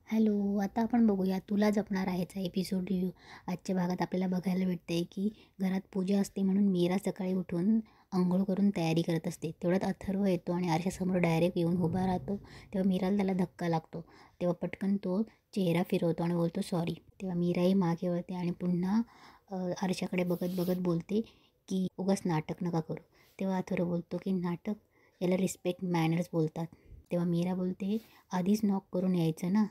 Hello, आता आपण बघूया तुला जपणार आहेचा एपिसोड रिव्ह्यू. आजच्या भागात आपल्याला बघायला भेटते की घरात पूजा असते म्हणून मीरा सकाळी उठून अंघोळ करून तयारी करत असते. तेवढ्यात अथर्व येतो आणि आरशासमोर डायरेक्ट येऊन उभा राहतो. तेव्हा मीराला त्याला धक्का लागतो. तेव्हा पटकन तो चेहरा फिरवतो आणि बोलतो सॉरी. तेव्हा मीराही मागे वळते आणि पुन्हा आरशाकडे बघत बघत बोलते की उगाच नाटक नका करू. तेव्हा अथर्व बोलतो की नाटक याला रिस्पेक्ट मॅनर्स बोलतात. तेव्हा मीरा बोलते आधीच नॉक करून यायचं ना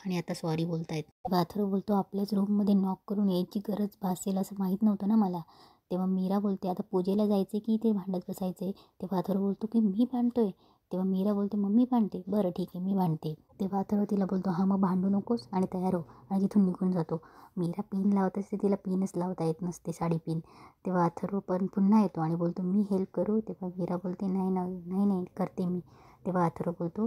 आणि आता सॉरी बोलतायत. तेव्हा अथर्व बोलतो आपल्याच रूममध्ये नॉक करून यायची गरज भासेल असं माहीत नव्हतं ना मला. तेव्हा मीरा बोलते आता पूजेला जायचे की ते भांडत बसायचे. तेव्हा अथर्व बोलतो की मी भांडतोय. तेव्हा मीरा बोलते मग मी भांडते. बरं ठीक आहे मी भांडते. तेव्हा अथर्व तिला बोलतो हां मग भांडू नकोस आणि तयार हो आणि तिथून निघून जातो. मीरा पिन लावत असते तिला पिनच लावता येत नसते साडी पिन. तेव्हा अथर्व पण पुन्हा येतो आणि बोलतो मी हेल्प करू. तेव्हा मीरा बोलते नाही नाही नाही करते मी. तेव्हा अथर्व बोलतो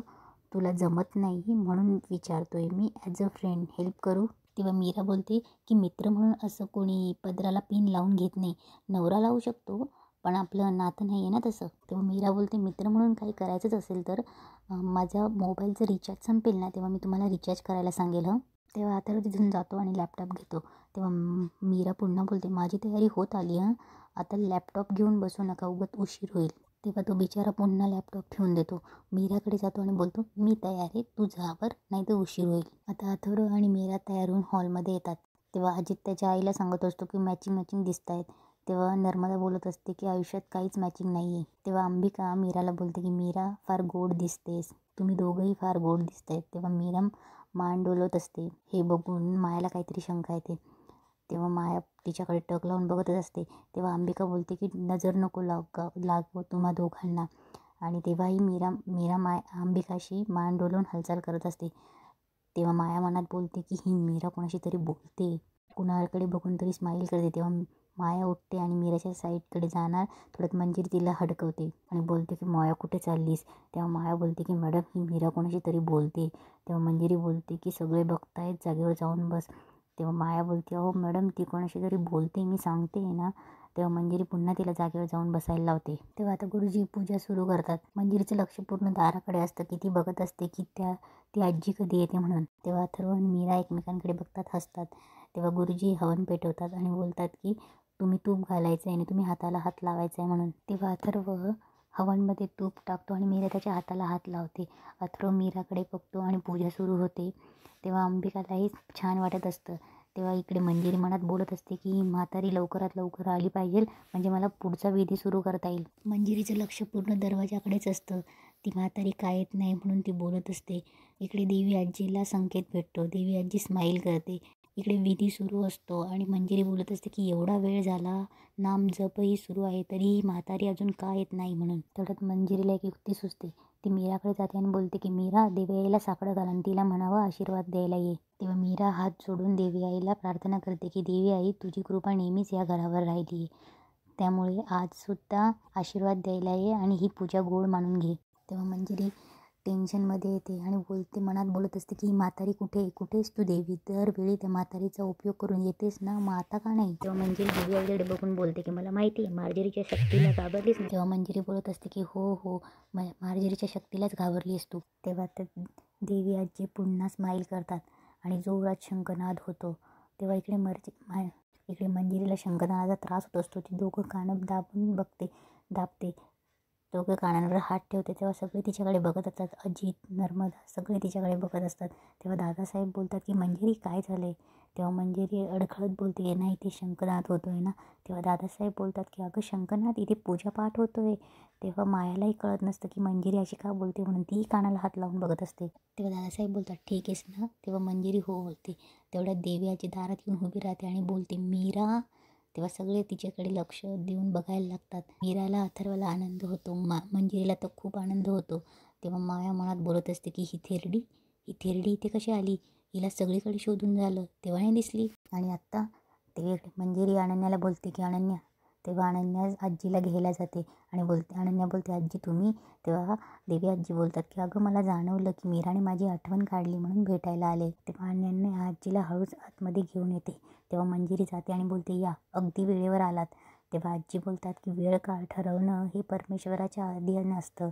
तुला जमत नाही म्हणून विचारतोय मी ॲज अ फ्रेंड हेल्प करू. तेव्हा मीरा बोलते की मित्र म्हणून असं कोणी पदराला पिन लावून घेत नाही. नवरा लावू शकतो पण आपलं नातं नाही आहे ना तसं. तेव्हा मीरा बोलते मित्र म्हणून काही करायचंच असेल तर माझा मोबाईलचं रिचार्ज संपेल ना तेव्हा मी तुम्हाला रिचार्ज करायला सांगेल हं. तेव्हा आता तिथून जातो आणि लॅपटॉप घेतो. तेव्हा मीरा पुन्हा बोलते माझी तयारी होत आली हं, आता लॅपटॉप घेऊन बसू नका उगाच उशीर होईल. तेव्हा तो बिचारा पुन्हा लॅपटॉप ठेवून देतो. मीराकडे जातो आणि बोलतो मी तयार आहे तू जावर नाही तर उशीर होईल. आता अथर्व आणि मीरा तयार होऊन हॉलमध्ये येतात. तेव्हा अजित त्याच्या आईला सांगत असतो की मॅचिंग दिसत आहेत. तेव्हा नर्मदा बोलत असते की आयुष्यात काहीच मॅचिंग नाही आहे. तेव्हा अंबिका मीराला बोलते की मीरा फार गोड दिसतेस, तुम्ही दोघंही फार गोड दिसत आहेत. तेव्हा मीरा मान डोलवत असते. हे बघून मायाला काहीतरी शंका येते. तेव्हा माया तिच्याकडे टक लावून बघतच असते. तेव्हा अंबिका बोलते की नजर नको लागव तुम्हा दोघांना. आणि तेव्हाही मीरा मीरा अंबिकाशी मान डोलवून हालचाल करत असते. तेव्हा माया मनात बोलते की ही मीरा कोणाशी तरी बोलते, कुणाकडे बघून तरी स्माईल करते. तेव्हा माया उठते आणि मीराच्या साईडकडे जाणार थोड्यात मंजिरी तिला हडकवते आणि बोलते की माया कुठे चाललीस. तेव्हा माया बोलते की मॅडम ही मीरा कोणाशी तरी बोलते. तेव्हा मंजिरी बोलते की सगळे बघतायत जागेवर जाऊन बस. तेव्हा माया बोलते अहो मॅडम ती कोणाशी तरी बोलते मी सांगते ना. तेव्हा मंजिरी पुन्हा तिला जागेवर जाऊन बसायला लावते. तेव्हा आता गुरुजी पूजा सुरू करतात. मंजिरीचं लक्ष पूर्ण दाराकडे असतं की ती बघत असते की ती आजी कधी येते म्हणून. तेव्हा अथर्व आणि मीरा एकमेकांकडे बघतात हसतात. तेव्हा गुरुजी हवन पेटवतात आणि बोलतात की तुम्ही तूप घालायचं आहे आणि तुम्ही हाताला हात लावायचा आहे म्हणून. तेव्हा अथर्व हवनमध्ये तूप टाकतो आणि मीरा त्याच्या हाताला हात लावते. अथर्व मीराकडे बघतो आणि पूजा सुरू होते. तेव्हा अंबिकालाही छान वाटत असतं. तेव्हा इकडे मंजिरी मनात बोलत असते की म्हातारी लवकरात लवकर आली पाहिजे म्हणजे मला पुढचा विधी सुरू करता येईल. मंजिरीचं लक्ष पूर्ण दरवाजाकडेच असतं. ती म्हातारी काय येत नाही म्हणून ती बोलत असते. इकडे देवी आजीला संकेत भेटतो. देवी आजी स्माईल करते. इकडे विधी सुरू असतो आणि मंजिरी बोलत असते की एवढा वेळ झाला नाम जपही सुरू आहे तरीही म्हातारी अजून का येत नाही म्हणून. तेवढ्यात मंजिरीला एक युक्ती सुचते. ती मीराकडे जाते आणि बोलते की मीरा देवी आईला साकडं घाल आणि तिला म्हणावं आशीर्वाद द्यायला ये. तेव्हा मीरा हात जोडून देवी आईला प्रार्थना करते की देवी आई तुझी कृपा नेहमीच या घरावर राहिली आहे, त्यामुळे आजसुद्धा आशीर्वाद द्यायला ये आणि ही पूजा गोड मानून घे. तेव्हा मंजिरी टेन्शनमध्ये येते आणि बोलते मनात बोलत असते की ही म्हातारी कुठेस तू देवी, दरवेळी त्या म्हातारीचा उपयोग करून येतेस ना मग आता का नाही. तेव्हा मंजिरी देवी आईकडे बघून बोलते की मला माहिती आहे मार्जरीच्या शक्तीला घाबरलीस ना. तेव्हा मंजिरी बोलत असते की हो मार्जरीच्या शक्तीलाच घाबरलीस तू. तेव्हा देवी आजी पुन्हा स्माईल करतात आणि जोरात शंखनाद होतो. तेव्हा इकडे मंजिरीला शंखनादाचा त्रास होत असतो. ती दोघं कानं दाबते. दोघं कानांवर हात ठेवते. तेव्हा सगळे तिच्याकडे बघत असतात. अजित, नर्मदा सगळे तिच्याकडे बघत असतात. तेव्हा दादासाहेब बोलतात की मंजिरी काय झालं आहे. तेव्हा मंजिरी अडखळत बोलते की नाही ते शंखनाद होतो आहे ना. तेव्हा दादासाहेब बोलतात की अगं शंखनाद इथे पूजापाठ होतो आहे. तेव्हा मायालाही कळत नसतं की मंजिरी अशी का बोलते म्हणून तीही कानाला हात लावून बघत असते. तेव्हा दादासाहेब बोलतात ठीक आहेस ना. तेव्हा मंजिरी हो बोलते. तेवढ्यात देवी आजी दारात येऊन उभी राहते आणि बोलते मीरा. तेव्हा सगळे तिच्याकडे लक्ष देऊन बघायला लागतात. मीराला अथर्वला आनंद होतो. मंजिरीला तर खूप आनंद होतो. तेव्हा माया मनात बोलत असते की ही थेरडी इथे कशी आली, हिला सगळीकडे शोधून झालं तेव्हा नाही दिसली. आणि आत्ता ते मंजिरी अनन्याला बोलते की अनन्या. तेव्हा अनन्या आजीला घ्यायला जाते आणि अनन्या बोलते आजी तुम्ही. तेव्हा देवी आजी बोलतात की अगं मला जाणवलं की मीराने माझी आठवण काढली म्हणून भेटायला आले. तेव्हा अनन्या आजीला हळूच आतमध्ये घेऊन येते. तेव्हा मंजिरी जाते आणि बोलते या अगदी वेळेवर आलात. तेव्हा आजी बोलतात की वेळ काळ ठरवणं हे परमेश्वराच्या अधीन असतं.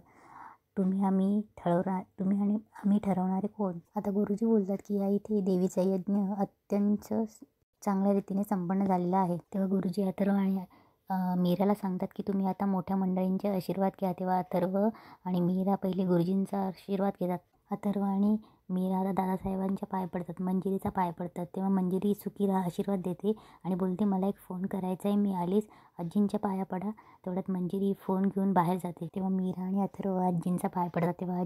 तुम्ही आणि आम्ही ठरवणारे कोण. आता गुरुजी बोलतात की या इथे देवीचा यज्ञ अत्यंत चांगल्या रीतीने संपन्न झालेला आहे. तेव्हा गुरुजी अथर्व आणि मीराला सांगतात की तुम्ही आता मोठ्या मंडळींचे आशीर्वाद घ्या. तेव्हा अथर्व आणि मीरा पहिले गुरुजींचा आशीर्वाद घेतात. अथर्व आणि मीरा आता दादासाहेबांच्या पाय पडतात, मंजिरीचा पाय पडतात. तेव्हा मंजिरी सुखी राहा आशीर्वाद देते आणि बोलते मला एक फोन करायचा आहे, मी आलीच, आजींच्या पाया पडा. तेवढ्यात मंजिरी फोन घेऊन बाहेर जाते. तेव्हा मीरा आणि अथर्व आजींचा पाय पडतात. तेव्हा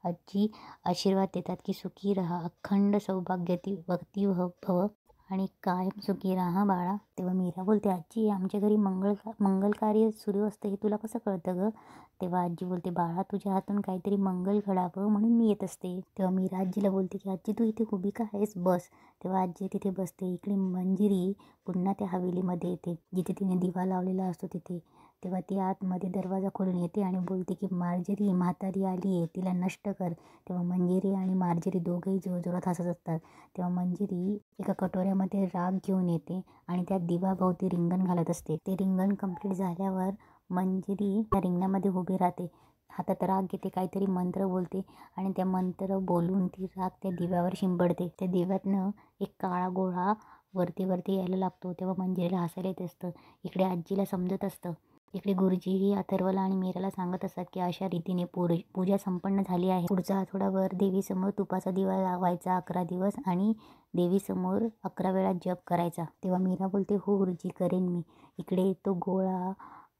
आजी आशीर्वाद देतात की सुखी राहा, अखंड सौभाग्यवती भव आणि कायम सुखी राहा बाळा. तेव्हा मीरा बोलते आजी आमच्या घरी मंगल कार्य सुरू असतं हे तुला कसं कळतं गं. तेव्हा आजी बोलते बाळा तुझ्या हातून काहीतरी मंगल घडावं म्हणून मी येत असते. तेव्हा मीरा आजीला बोलते की आजी तू इथे उभी का आहेस, बस. तेव्हा आजी तिथे बसते. इकडे मंजिरी पुन्हा त्या हवेलीमध्ये येते जिथे तिने दिवा लावलेला असतो तिथे. तेव्हा ती आतमध्ये दरवाजा खोलून येते आणि बोलते की मार्जरी म्हातारी आली आहे, तिला नष्ट कर. तेव्हा मंजिरी आणि मार्जरी दोघंही जोरजोरात हसत असतात. तेव्हा मंजिरी एका कटोऱ्यामध्ये राग घेऊन येते आणि त्या दिवाभोवती रिंगण घालत असते. ते रिंगण कंप्लीट झाल्यावर मंजिरी त्या रिंगणामध्ये उभी राहते, हातात राग घेते, काहीतरी मंत्र बोलते आणि त्या मंत्र बोलून ती राग त्या दिव्यावर शिंपडते. त्या दिव्यातनं एक काळा गोळा वरती यायला लागतो. तेव्हा मंजिरीला हसायला येत असतं. इकडे आजीला समजत असतं. इकडे गुरुजीही अथर्वला आणि मीराला सांगत असतात की अशा रीतीने पूजा संपन्न झाली आहे. पुढचा आठवडाभर देवीसमोर तुपाचा दिवा लावायचा 11 दिवस आणि देवीसमोर 11 वेळा जप करायचा. तेव्हा मीरा बोलते हो गुरुजी करेन मी. इकडे तो गोळा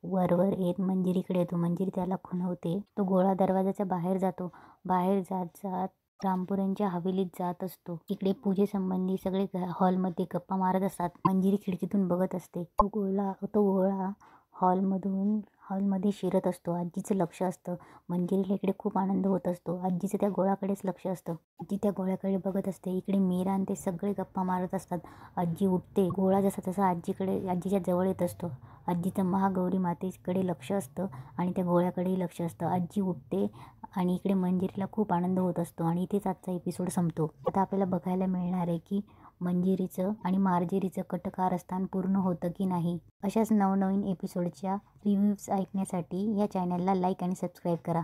वर येत मंजिरीकडे येतो. मंजिरी त्याला खुणवते. तो गोळा दरवाजाच्या बाहेर जातो. बाहेर जात रामपुऱ्यांच्या हवेलीत जात असतो. इकडे पूजेसंबंधी सगळे हॉलमध्ये गप्पा मारत असतात. मंजिरी खिडकीतून बघत असते. तो गोळा हॉलमध्ये शिरत असतो. आजीचं लक्ष असतं. मंजिरीला इकडे खूप आनंद होत असतो. आजीचं त्या गोळ्याकडेच लक्ष असतं. आजी त्या गोळ्याकडे बघत असते. इकडे मीरा आणि ते सगळे गप्पा मारत असतात. आजी उठते. गोळा जसा तसा आजीच्या जवळ येत असतो. आजीचं महागौरी मातेकडे लक्ष असतं आणि त्या गोळ्याकडेही लक्ष असतं. आजी उठते आणि इकडे मंजिरीला खूप आनंद होत असतो आणि इथेच आजचा एपिसोड संपतो. आता आपल्याला बघायला मिळणार आहे की मंजिरीचं आणि मार्जरीचं कटकारस्थान पूर्ण होतं की नाही. अशाच नवनवीन एपिसोडच्या रिव्ह्यूज ऐकण्यासाठी या चॅनलला लाईक आणि सबस्क्राईब करा.